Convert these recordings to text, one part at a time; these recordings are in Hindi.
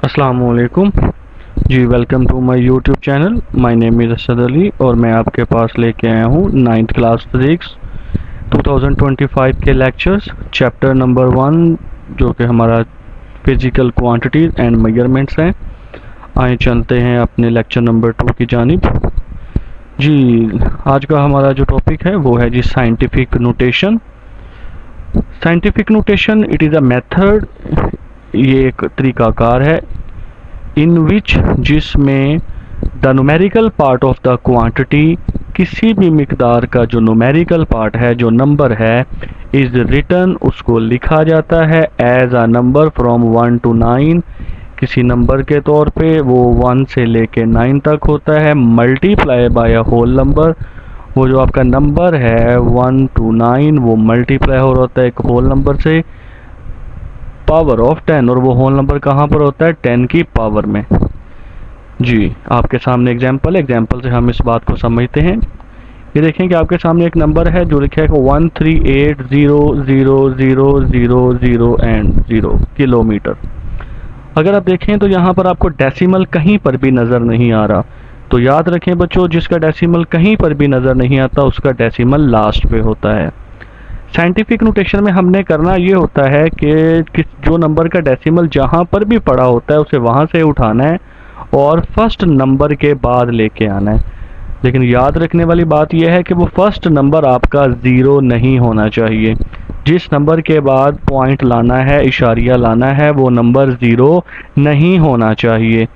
अस्सलामुअलैकुम जी। Welcome to my YouTube channel. My name is Asad Ali और मैं आपके पास लेके आया हूँ 9th क्लास फिज़िक्स 2025 के लेक्चर्स चैप्टर नंबर 1 जो कि हमारा फिज़िकल क्वांटिटीज़ एंड मेजरमेंट्स हैं। आए चलते हैं अपने लेक्चर नंबर 2 की जानिब। जी, आज का हमारा जो टॉपिक है वो है जी scientific notation. Scientific notation it is a method, ये एक तरीकाकार है इन विच जिसमें the numerical part of the quantity, किसी भी मिकदार का जो न्यूमेरिकल पार्ट है, जो नंबर है, इज रिटन, उसको लिखा जाता है as a number from 1 to 9, किसी नंबर के तौर पे। वो 1 से लेके 9 तक होता है। Multiply by a whole number, वो जो आपका नंबर है 1 to 9 वो मल्टीप्लाई हो रहा होता है एक होल नंबर से, पावर ऑफ 10। और वो होल नंबर कहाँ पर होता है? 10 की पावर में। जी, आपके सामने एग्जाम्पल से हम इस बात को समझते हैं। ये देखें कि आपके सामने एक नंबर है जो लिखा है 138000000 एंड 0 किलोमीटर। अगर आप देखें तो यहाँ पर आपको डेसिमल कहीं पर भी नज़र नहीं आ रहा। तो याद रखें बच्चों, जिसका डेसिमल कहीं पर भी नज़र नहीं आता उसका डेसिमल लास्ट पे होता है। साइंटिफिक नोटेशन में हमने करना ये होता है कि जो नंबर का डेसिमल जहाँ पर भी पड़ा होता है उसे वहाँ से उठाना है और फर्स्ट नंबर के बाद लेके आना है। लेकिन याद रखने वाली बात यह है कि वो फर्स्ट नंबर आपका ज़ीरो नहीं होना चाहिए। जिस नंबर के बाद पॉइंट लाना है, इशारिया लाना है, वो नंबर ज़ीरो नहीं होना चाहिए।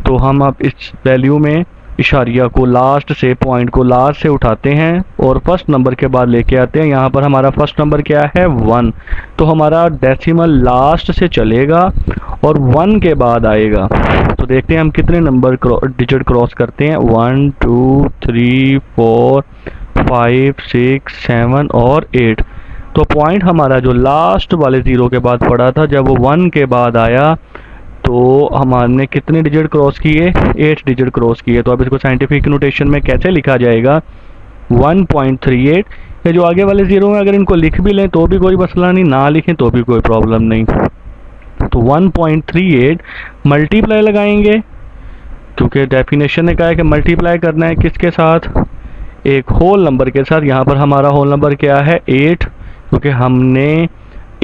तो हम अब इस वैल्यू में इशारिया को लास्ट से, पॉइंट को लास्ट से उठाते हैं और फर्स्ट नंबर के बाद लेके आते हैं। यहाँ पर हमारा फर्स्ट नंबर क्या है? 1। तो हमारा डेसिमल लास्ट से चलेगा और 1 के बाद आएगा। तो देखते हैं हम कितने नंबर डिजिट क्रॉस करते हैं। 1 2 3 4 5 6 7 और 8। तो पॉइंट हमारा जो लास्ट वाले ज़ीरो के बाद पड़ा था, जब वो 1 के बाद आया तो हमने कितने डिजिट क्रॉस किए? 8 डिजिट क्रॉस किए। तो अब इसको साइंटिफिक नोटेशन में कैसे लिखा जाएगा? 1.38। ये जो आगे वाले ज़ीरो हैं अगर इनको लिख भी लें तो भी कोई मसला नहीं, ना लिखें तो भी कोई प्रॉब्लम नहीं। तो 1.38 मल्टीप्लाई लगाएंगे, क्योंकि डेफिनेशन ने कहा है कि मल्टीप्लाई करना है किसके साथ? एक होल नंबर के साथ। यहाँ पर हमारा होल नंबर क्या है? 8, क्योंकि हमने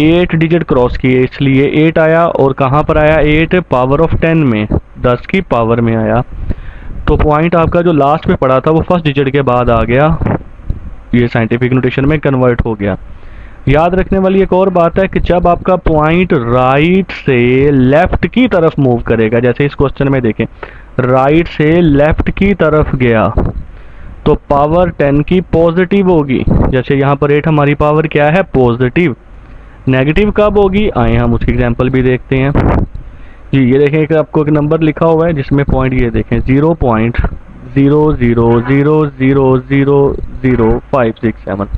8 डिजिट क्रॉस किए इसलिए 8 आया। और कहाँ पर आया 8? पावर ऑफ 10 में, 10 की पावर में आया। तो पॉइंट आपका जो लास्ट में पड़ा था वो फर्स्ट डिजिट के बाद आ गया, ये साइंटिफिक नोटेशन में कन्वर्ट हो गया। याद रखने वाली एक और बात है कि जब आपका पॉइंट राइट से लेफ्ट की तरफ मूव करेगा, जैसे इस क्वेश्चन में देखें राइट से लेफ्ट की तरफ गया तो पावर 10 की पॉजिटिव होगी। जैसे यहाँ पर 8 हमारी पावर क्या है? पॉजिटिव। नेगेटिव कब होगी? आए हम उसकी एग्जांपल भी देखते हैं। जी, ये देखें कि आपको एक नंबर लिखा हुआ है जिसमें पॉइंट ये देखें 0.0000000567।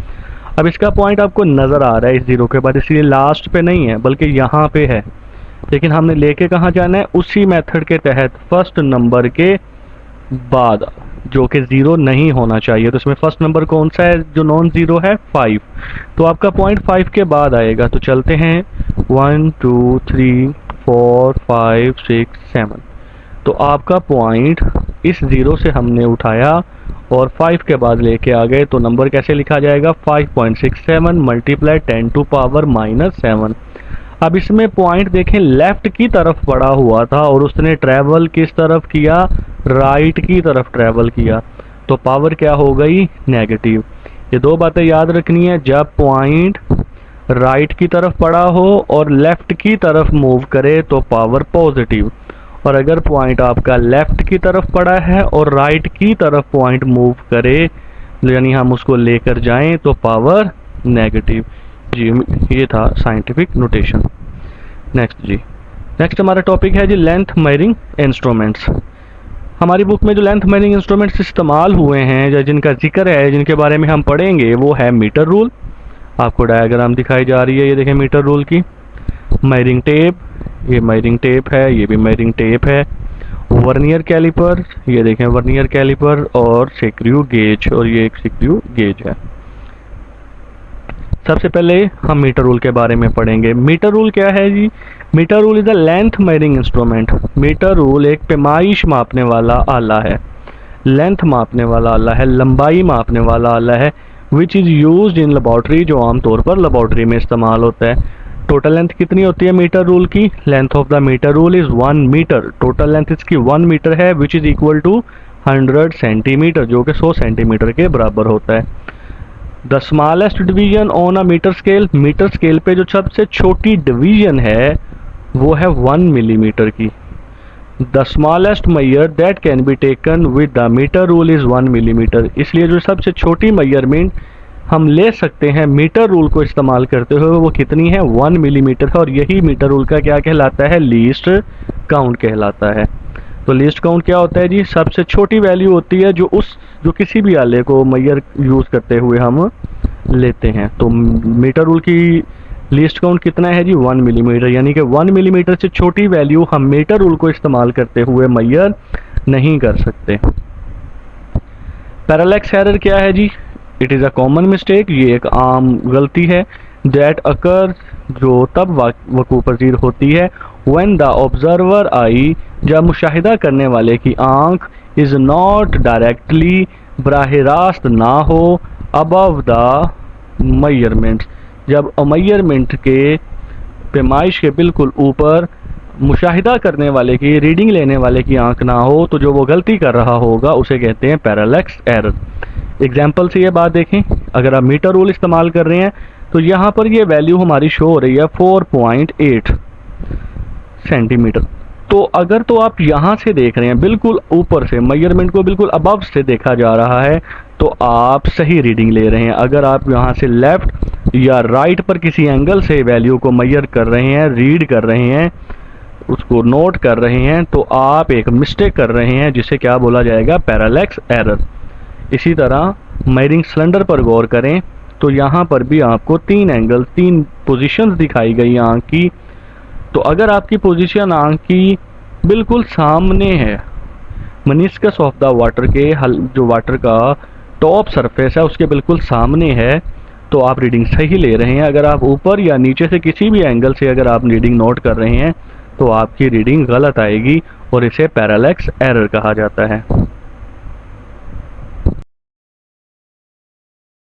अब इसका पॉइंट आपको नज़र आ रहा है इस ज़ीरो के बाद, इसलिए लास्ट पे नहीं है बल्कि यहाँ पे है। लेकिन हमने लेके कहाँ जाना है? उसी मेथड के तहत फर्स्ट नंबर के बाद, जो कि ज़ीरो नहीं होना चाहिए। तो इसमें फर्स्ट नंबर कौन सा है जो नॉन ज़ीरो है? 5। तो आपका पॉइंट 5 के बाद आएगा। तो चलते हैं 1 2 3 4 5 6 7। तो आपका पॉइंट इस ज़ीरो से हमने उठाया और 5 के बाद लेके आ गए। तो नंबर कैसे लिखा जाएगा? 5.67 मल्टीप्लाई 10 टू पावर -7। अब इसमें पॉइंट देखें लेफ्ट की तरफ पड़ा हुआ था और उसने ट्रैवल किस तरफ किया? राइट की तरफ ट्रैवल किया। तो पावर क्या हो गई? नेगेटिव। ये दो बातें याद रखनी है, जब पॉइंट राइट की तरफ पड़ा हो और लेफ्ट की तरफ मूव करे तो पावर पॉजिटिव, और अगर पॉइंट आपका लेफ्ट की तरफ पड़ा है और राइट की तरफ पॉइंट मूव करे, यानी हम उसको लेकर जाएं, तो पावर नेगेटिव। जी, ये था साइंटिफिक नोटेशन। नेक्स्ट हमारा टॉपिक है जी लेंथ मेजरिंग इंस्ट्रूमेंट्स। हमारी बुक में जो लेंथ मेजरिंग इंस्ट्रूमेंट्स इस्तेमाल हुए हैं या जिनका जिक्र है, जिनके बारे में हम पढ़ेंगे, वो है मीटर रूल। आपको डायग्राम दिखाई जा रही है, ये देखें मीटर रूल की। मेजरिंग टेप, ये मेजरिंग टेप है, ये भी मेजरिंग टेप है। वर्नियर कैलिपर, ये देखें वर्नियर कैलिपर। और स्क्रू गेज, और ये एक स्क्रू गेज है। सबसे पहले हम मीटर रूल के बारे में पढ़ेंगे। मीटर रूल क्या है जी? Metre rule is a length measuring instrument. Metre rule एक पैमाइश मापने वाला आला है, लेंथ मापने वाला आला है, लंबाई मापने वाला आला है, which is used in laboratory, जो आमतौर पर लेबोरेटरी में इस्तेमाल होता है। टोटल लेंथ कितनी होती है मीटर रूल की? Length of the metre rule is 1 metre. Total length इसकी 1 मीटर है, which is equal to 100 centimetre, जो कि 100 सेंटीमीटर के बराबर होता है। The smallest division on a metre scale पे जो सबसे छोटी डिवीजन है वो है 1 मिलीमीटर की। The smallest measure that can be taken with the metre rule is 1 millimetre. इसलिए जो सबसे छोटी मेजरमेंट हम ले सकते हैं मीटर रूल को इस्तेमाल करते हुए वो कितनी है? 1 मिलीमीटर है। और यही मीटर रूल का क्या कहलाता है? लीस्ट काउंट कहलाता है। तो लीस्ट काउंट क्या होता है जी? सबसे छोटी वैल्यू होती है जो किसी भी आले को मैयर यूज़ करते हुए हम लेते हैं। तो मीटर रूल की लीस्ट काउंट कितना है जी? 1 मिलीमीटर। यानी कि 1 मिलीमीटर से छोटी वैल्यू हम मीटर रूल को इस्तेमाल करते हुए मैयर नहीं कर सकते। पैरालैक्स एरर क्या है जी? It is a common mistake, ये एक आम गलती है। दैट अकर, जो तब वकू पजीर होती है, व्हेन द ऑब्जर्वर आई, जब मुशाहिदा करने वाले की आंख, इज़ नॉट डायरेक्टली, बराह रास्त ना हो, अबव द मेजरमेंट, जब मेजरमेंट के पैमाइश के बिल्कुल ऊपर मुशाहिदा करने वाले की, रीडिंग लेने वाले की आंख ना हो, तो जो वो गलती कर रहा होगा उसे कहते हैं पैरालैक्स एरर। एग्जाम्पल से ये बात देखें, अगर आप मीटर रूल इस्तेमाल कर रहे हैं तो यहाँ पर ये वैल्यू हमारी शो हो रही है 4.8 सेंटीमीटर। तो अगर तो आप यहाँ से देख रहे हैं बिल्कुल ऊपर से, मेजरमेंट को बिल्कुल अबव से देखा जा रहा है, तो आप सही रीडिंग ले रहे हैं। अगर आप यहाँ से लेफ्ट या राइट पर किसी एंगल से वैल्यू को मेजर कर रहे हैं, रीड कर रहे हैं, उसको नोट कर रहे हैं, तो आप एक मिस्टेक कर रहे हैं, जिसे क्या बोला जाएगा? Parallax error. इसी तरह मेजरिंग सिलेंडर पर गौर करें तो यहाँ पर भी आपको 3 एंगल, 3 पोजीशंस दिखाई गई आंख की। तो अगर आपकी पोजीशन आंख की बिल्कुल सामने है, मनिस्कस ऑफ द वाटर के, जो वाटर का टॉप सरफेस है उसके बिल्कुल सामने है, तो आप रीडिंग सही ले रहे हैं। अगर आप ऊपर या नीचे से किसी भी एंगल से अगर आप रीडिंग नोट कर रहे हैं तो आपकी रीडिंग गलत आएगी और इसे पैरालैक्स एरर कहा जाता है।